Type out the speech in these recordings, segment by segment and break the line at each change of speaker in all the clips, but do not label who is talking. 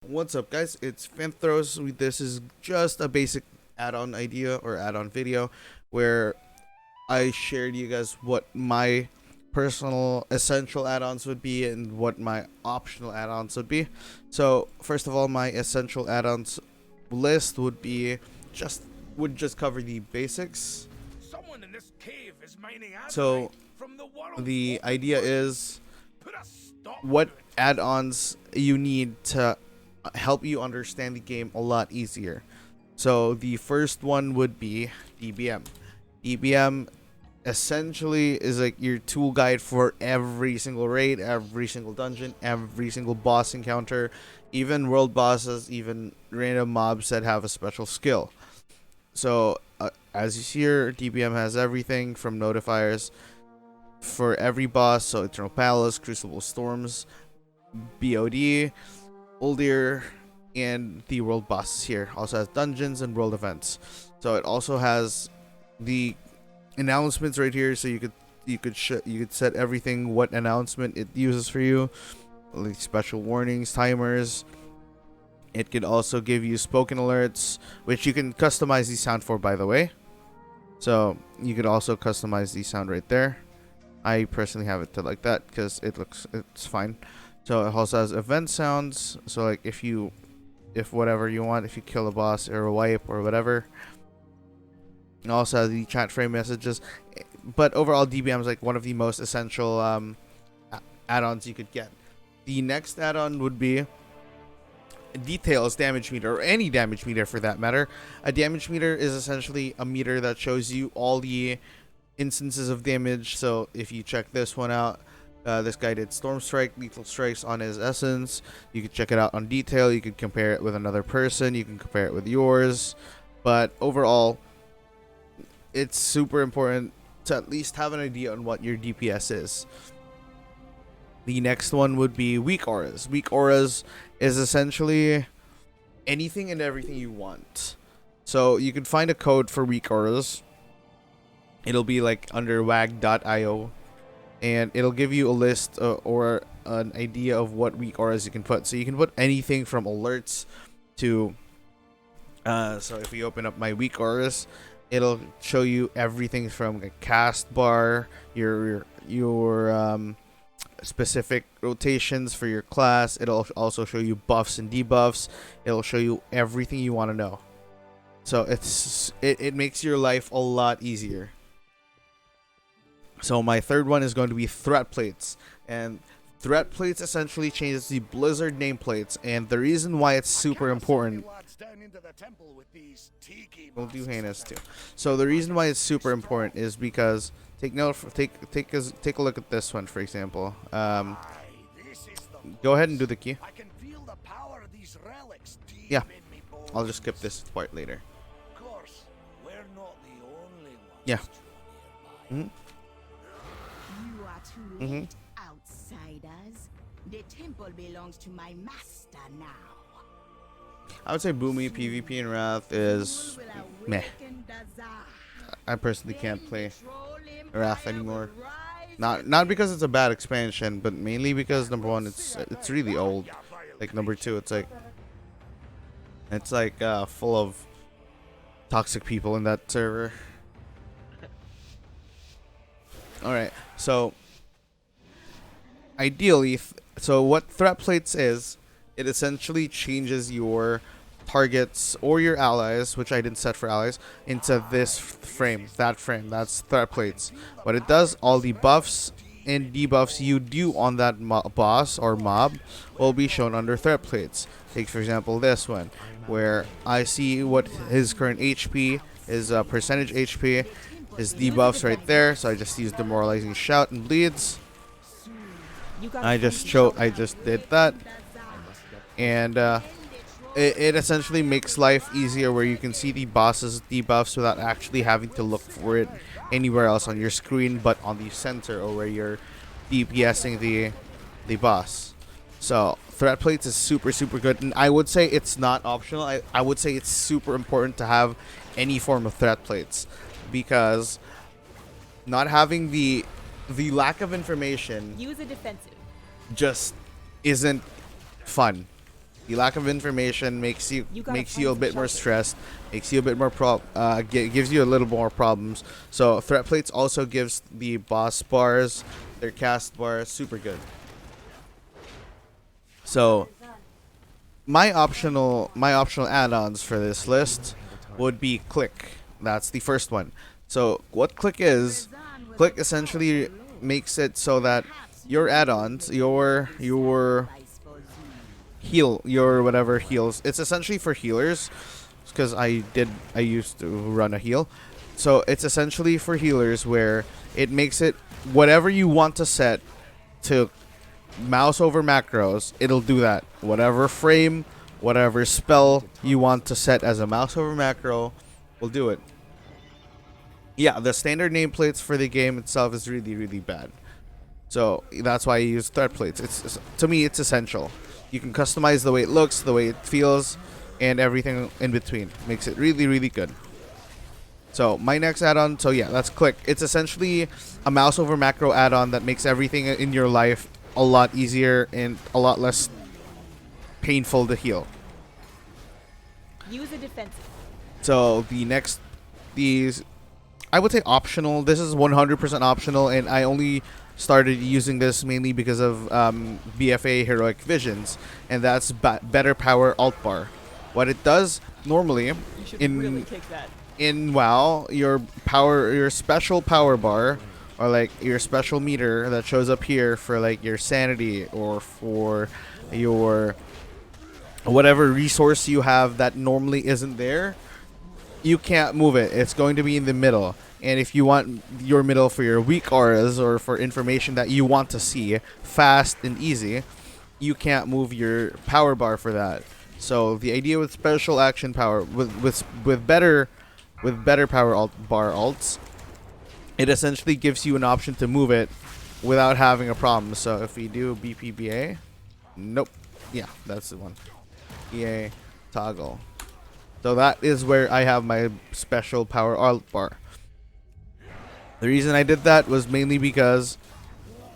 What's up, guys? It's Vanthrows. This is just a basic add-on idea or add-on video where I shared you guys what my personal essential add-ons would be and what my optional add-ons would be. So first of all, my essential add-ons list would just cover the basics.
Someone in this cave is mining
So
from the world's
the idea is
Put a stop
what
to it.
add-ons you need to help you understand the game a lot easier. So the first one would be DBM. DBM essentially is like your tool guide for every single raid, every single dungeon, every single boss encounter, even world bosses, even random mobs that have a special skill. So as you see here, DBM has everything from notifiers for every boss, so Eternal Palace, Crucible Storms, BOD, Uldir, and the world bosses here. Also has dungeons and world events. So it also has the announcements right here, so you could set everything what announcement it uses for you, like special warnings, timers. It could also give you spoken alerts, which you can customize the sound for, by the way. So you could also customize the sound right there. I personally have it to like that because it's fine. So it also has event sounds. So like if whatever you want, if you kill a boss or a wipe or whatever. It also has the chat frame messages. But overall, DBM is like one of the most essential add-ons you could get. The next add-on would be Details damage meter, or any damage meter for that matter. A damage meter is essentially a meter that shows you all the instances of damage. So if you check this one out, this guy did Storm Strike, Lethal Strikes on his Essence. You could check it out on Detail. You could compare it with another person. You can compare it with yours. But overall, it's super important to at least have an idea on what your DPS is. The next one would be Weak Auras. Weak Auras is essentially anything and everything you want. So you can find a code for Weak Auras. It'll be like under wag.io, and it'll give you a list or an idea of what weak auras you can put. So you can put anything from alerts to so if we open up my weak auras, it'll show you everything from a cast bar, your specific rotations for your class. It'll also show you buffs and debuffs. It'll show you everything you want to know. So it makes your life a lot easier. So my third one is going to be Threat Plates, and Threat Plates essentially changes the Blizzard nameplates, and the reason why it's super important. We'll do heinous too. So the reason why it's super important is because take a look at this one, for example. Go ahead and do the key. Yeah, I'll just skip this part later. Yeah.
Outsiders. The temple belongs to my master now.
I would say Boomy, PvP, and Wrath is meh. I personally can't play Wrath anymore. Not because it's a bad expansion, but mainly because number one, it's really old. Like number two, it's like full of toxic people in that server. All right, so ideally, so what Threat Plates is, it essentially changes your targets or your allies, which I didn't set for allies, into this frame, that's Threat Plates. What it does, all the buffs and debuffs you do on that boss or mob will be shown under Threat Plates. Take for example this one, where I see what his current HP is, percentage HP, his debuffs right there. So I just use Demoralizing Shout and Bleeds. I just did that, and it essentially makes life easier where you can see the boss's debuffs without actually having to look for it anywhere else on your screen, but on the center or where you're DPSing the boss. So Threat Plates is super good, and I would say it's not optional. I would say it's super important to have any form of Threat Plates, because not having the lack of information
Use a defensive.
just isn't fun. The lack of information makes you
gotta
a
find
bit
some
more
shelter.
stressed, makes you a bit more gives you a little more problems. So threat plates also gives the boss bars, their cast bar, super good. So my optional add-ons for this list would be click. That's the first one. So what click is, click essentially makes it so that your add-ons, your heal, your whatever heals, it's essentially for healers, because I used to run a heal. So it's essentially for healers where it makes it whatever you want to set to mouse over macros, it'll do that. Whatever frame, whatever spell you want to set as a mouse over macro will do it. Yeah, the standard nameplates for the game itself is really, really bad. So that's why I use threat plates. It's to me, it's essential. You can customize the way it looks, the way it feels, and everything in between. Makes it really, really good. So my next add-on, so yeah, that's click. It's essentially a mouse over macro add-on that makes everything in your life a lot easier and a lot less painful to heal.
Use a defensive.
So these, I would say optional. This is 100% optional, and I only started using this mainly because of BFA Heroic Visions, and that's better power alt bar. What it does normally
You should
in
really take that.
in WoW, your special power bar, or like your special meter that shows up here for like your sanity or for your whatever resource you have that normally isn't there, you can't move it. It's going to be in the middle. And if you want your middle for your weak auras or for information that you want to see fast and easy, you can't move your power bar for that. So the idea with special action power with better power bar alts, it essentially gives you an option to move it without having a problem. So if we do BPBA, nope, yeah, that's the one. EA toggle. So that is where I have my special power alt bar. The reason I did that was mainly because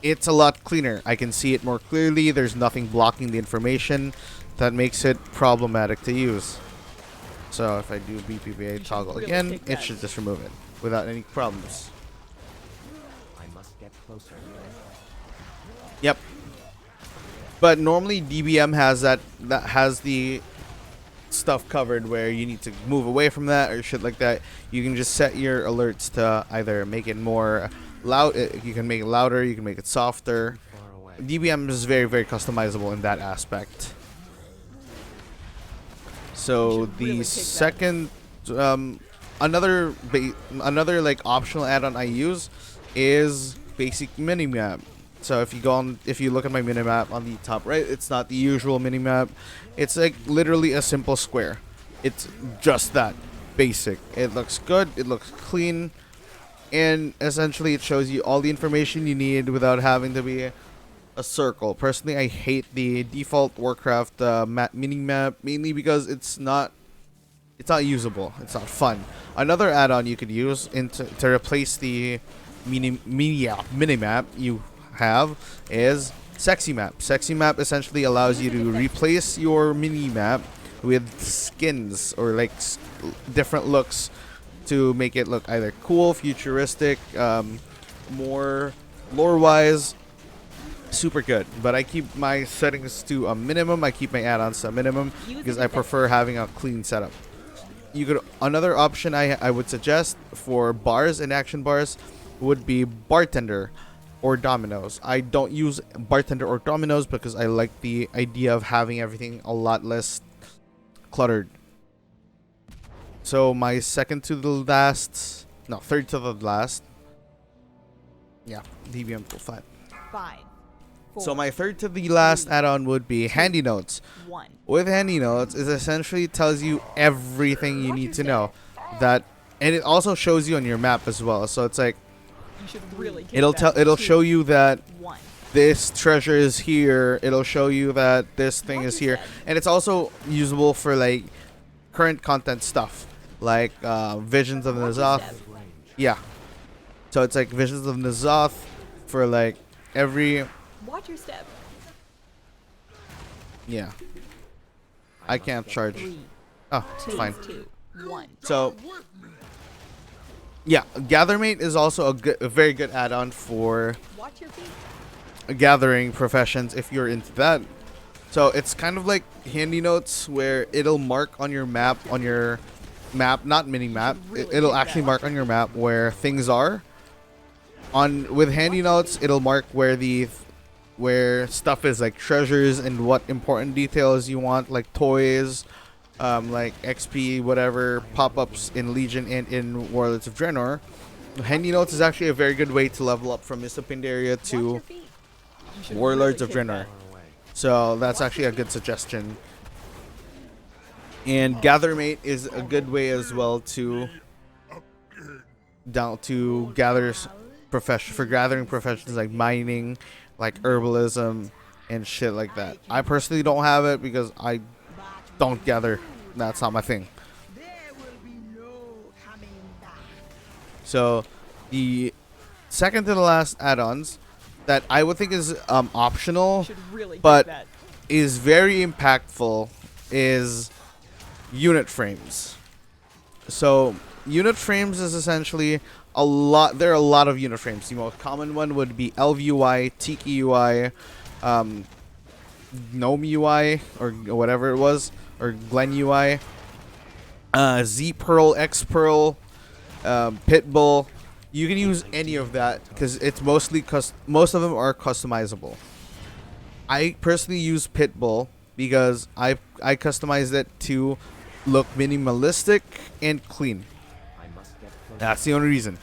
it's a lot cleaner. I can see it more clearly. There's nothing blocking the information that makes it problematic to use. So if I do BPBA toggle
really
again,
take
it
that.
should just remove it without any problems.
I must get closer.
Yep. But normally DBM has that has the stuff covered where you need to move away from that or shit like that. You can just set your alerts to either make it more loud. You can make it louder. You can make it softer.
Far away.
DBM is very, very customizable in that aspect. So
should really
the
take that.
second, another like optional add-on I use is basic minimap. So if you look at my minimap on the top right, it's not the usual minimap. It's like literally a simple square. It's just that basic. It looks good. It looks clean, and essentially it shows you all the information you need without having to be a circle. Personally, I hate the default Warcraft minimap mainly because it's not usable. It's not fun. Another add-on you could use to replace the minimap you have is Sexy Map. Sexy Map essentially allows you to replace your minimap with skins or like different looks to make it look either cool, futuristic, more lore-wise. Super good. But I keep my settings to a minimum. I keep my add-ons to a minimum because I prefer having a clean setup. Another option I would suggest for bars and action bars would be Bartender or Dominoes. I don't use Bartender or Dominoes because I like the idea of having everything a lot less cluttered. So my third to the last. Yeah, DBM full 5.
5, 4,
So my third to the last add-on would be Handy Notes.
1.
With Handy Notes, it essentially tells you everything you
Watch
need
your
to
step.
know. And it also shows you on your map as well. So it's like
You should really take
it'll
that.
show you that
1.
this treasure is here. It'll show you that this thing
Watch
is
your
here,
step.
and it's also usable for like current content stuff, like Visions of
Watch your
Nazoth.
step.
Yeah, so it's like Visions of Nazoth for like every
Watch your step.
yeah. I can't charge.
3,
Oh, it's
2,
fine.
1.
So, yeah, Gathermate is also a very good add-on for
Watch your feet.
gathering professions if you're into that. So it's kind of like handy notes where it'll mark on your map, not mini map. It'll actually mark on your map where things are. With handy notes, it'll mark where stuff is, like treasures and what important details you want, like toys, like XP, whatever pop-ups in Legion and in Warlords of Draenor. Handy notes is actually a very good way to level up from Mist of Pandaria
Watch
to
your feet. You should
Warlords
really
of
kick
Draenor.
that.
So that's actually a good suggestion. And Gathermate is a good way as well to gather for gathering professions like mining, like herbalism, and shit like that. I personally don't have it because I don't gather. That's not my thing.
There will be no coming back.
So the second to the last add-ons that I would think is
You
optional
should really kick
but
that.
is very impactful is unit frames. So unit frames is essentially a lot. There are a lot of unit frames. The most common one would be Elv UI, Tiki UI, Gnome UI, or whatever it was, or Glen UI, Z Pearl, X Pearl, Pitbull. You can use any of that because it's mostly most of them are customizable. I personally use Pitbull because I customized it to look minimalistic and clean.
I must get closer.
That's the only reason.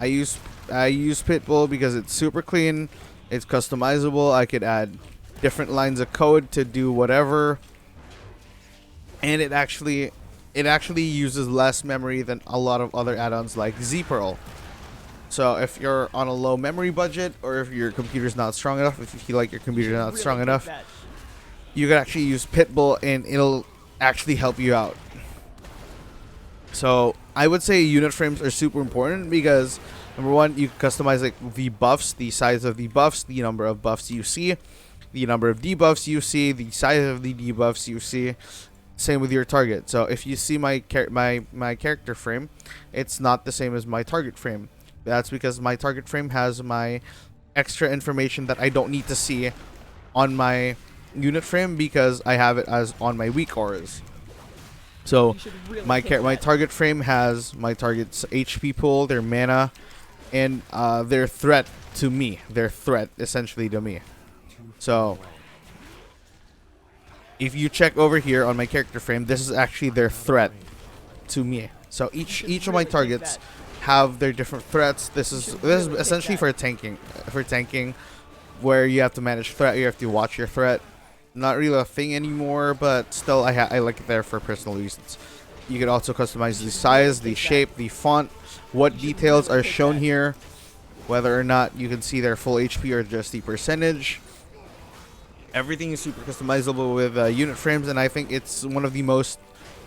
I use Pitbull because it's super clean, it's customizable. I could add different lines of code to do whatever, and it actually uses less memory than a lot of other add-ons like Z-Pearl. So if you're on a low memory budget, or if your computer's not strong enough, if you feel like your computer's not
Really
strong
kick
enough,
that.
you can actually use Pitbull and it'll actually help you out. So I would say unit frames are super important because number one, you can customize like the buffs, the size of the buffs, the number of buffs you see, the number of debuffs you see, the size of the debuffs you see. Same with your target. So if you see my character frame, it's not the same as my target frame. That's because my target frame has my extra information that I don't need to see on my unit frame because I have it as on my weak auras. So
You should really
my
kick that.
target frame has my target's HP pool, their mana, and their threat to me. Their threat essentially to me. So if you check over here on my character frame, this is actually their threat to me. So each of my
really kick
targets
that.
have their different threats. This is
really kick
essentially
that.
for tanking, where you have to manage threat. You have to watch your threat. Not really a thing anymore, but still, I like it there for personal reasons. You can also customize the size, the shape, the font, what details are shown here, whether or not you can see their full HP or just the percentage. Everything is super customizable with unit frames, and I think it's one of the most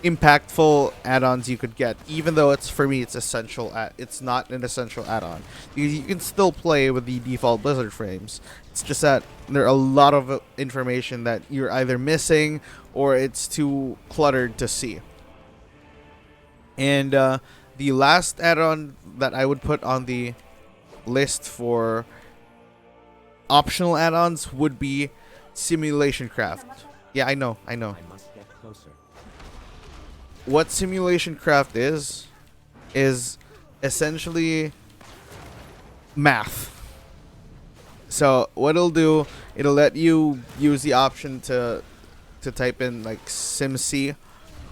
impactful add-ons you could get. Even though for me it's essential. It's not an essential add-on because you can still play with the default Blizzard frames. It's just that there are a lot of information that you're either missing or it's too cluttered to see. And the last add-on that I would put on the list for optional add-ons would be Simulationcraft. Yeah, I know.
I must get closer.
What Simulationcraft is essentially math. So what it'll do, it'll let you use the option to type in like SimC,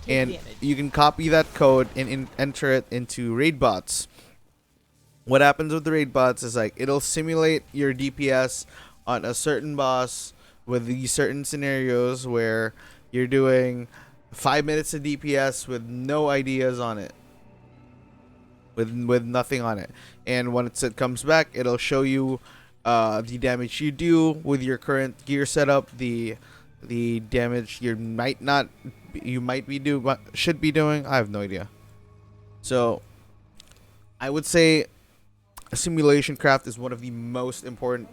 and
advantage.
you can copy that code and enter it into raid bots. What happens with the raid bots is like it'll simulate your DPS on a certain boss with these certain scenarios where you're doing 5 minutes of DPS with no ideas on it, with nothing on it, and once it comes back, it'll show you the damage you do with your current gear setup, the damage you might be should be doing. I have no idea. So I would say Simulationcraft is one of the most important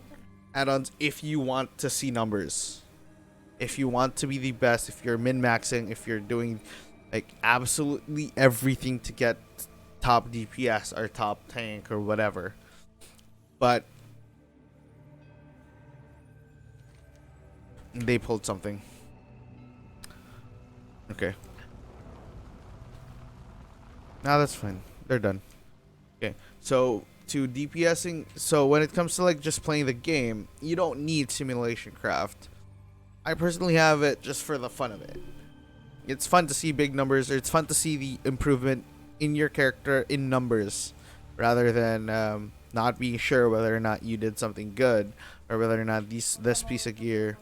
add-ons if you want to see numbers. if you want to be the best, if you're min-maxing, if you're doing like absolutely everything to get top DPS or top tank or whatever. But they pulled something. Okay. Nah, that's fine. They're done. Okay. So to DPSing, so when it comes to like just playing the game, you don't need Simulationcraft. I personally have it just for the fun of it. It's fun to see big numbers, or it's fun to see the improvement in your character in numbers, rather than not being sure whether or not you did something good, or whether or not this piece of gear,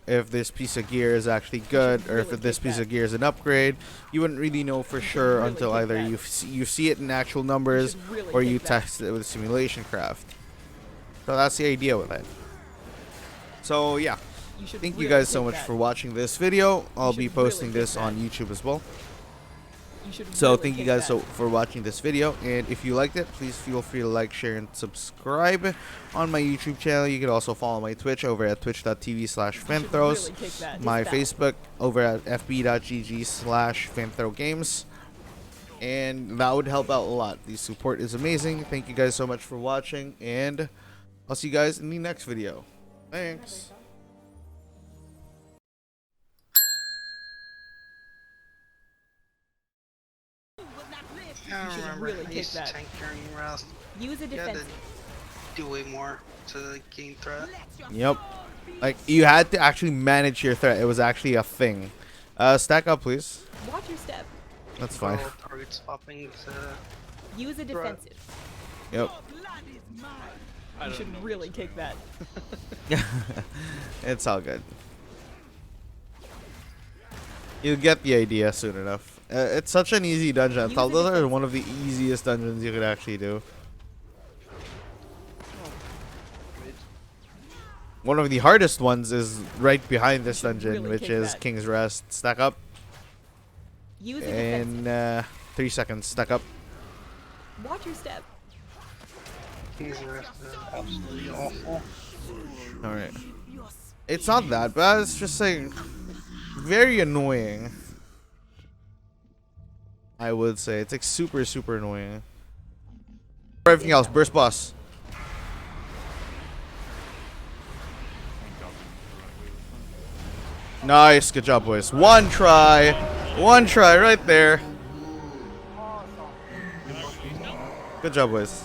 if this piece of gear is actually good, or if this piece of gear is an upgrade. You wouldn't really know for sure until either you see it in actual numbers, or you test it with Simulationcraft. So that's the idea with it. So yeah, thank you guys so much for watching this video. I'll be posting this on YouTube as well. So thank you guys for watching this video, and if you liked it, please feel free to like, share, and subscribe on my YouTube channel. You can also follow my Twitch over at twitch.tv/Vanthrows, my Facebook over at fb.gg/VanthroGames, and that would help out a lot. The support is amazing. Thank you guys so much for watching, and I'll see you guys in the next video. Thanks.
I don't remember.
really
I used to
kick that.
tank during Rust.
Use a
You had to
defensive.
do way more to gain threat.
Yep. Like, you had to actually manage your threat. It was actually a thing. Stack up, please.
Watch your step.
That's fine.
Go target swapping to
Use a
Threat.
defensive.
Yep.
You should really kick that.
It's all good. You'll get the idea soon enough. It's such an easy dungeon.
Use it
Those are one of the easiest dungeons you could actually do. One of the hardest ones is right behind this dungeon,
really
which
kick
is
that.
King's Rest. Stack up.
Use a defensive.
In 3 seconds. Stack up.
Watch your step.
King's Rest is absolutely awful.
Alright. It's not that bad. It's just like very annoying. I would say it's like super annoying. For everything else, burst boss. Nice, good job, boys. One try right there. Good job, boys.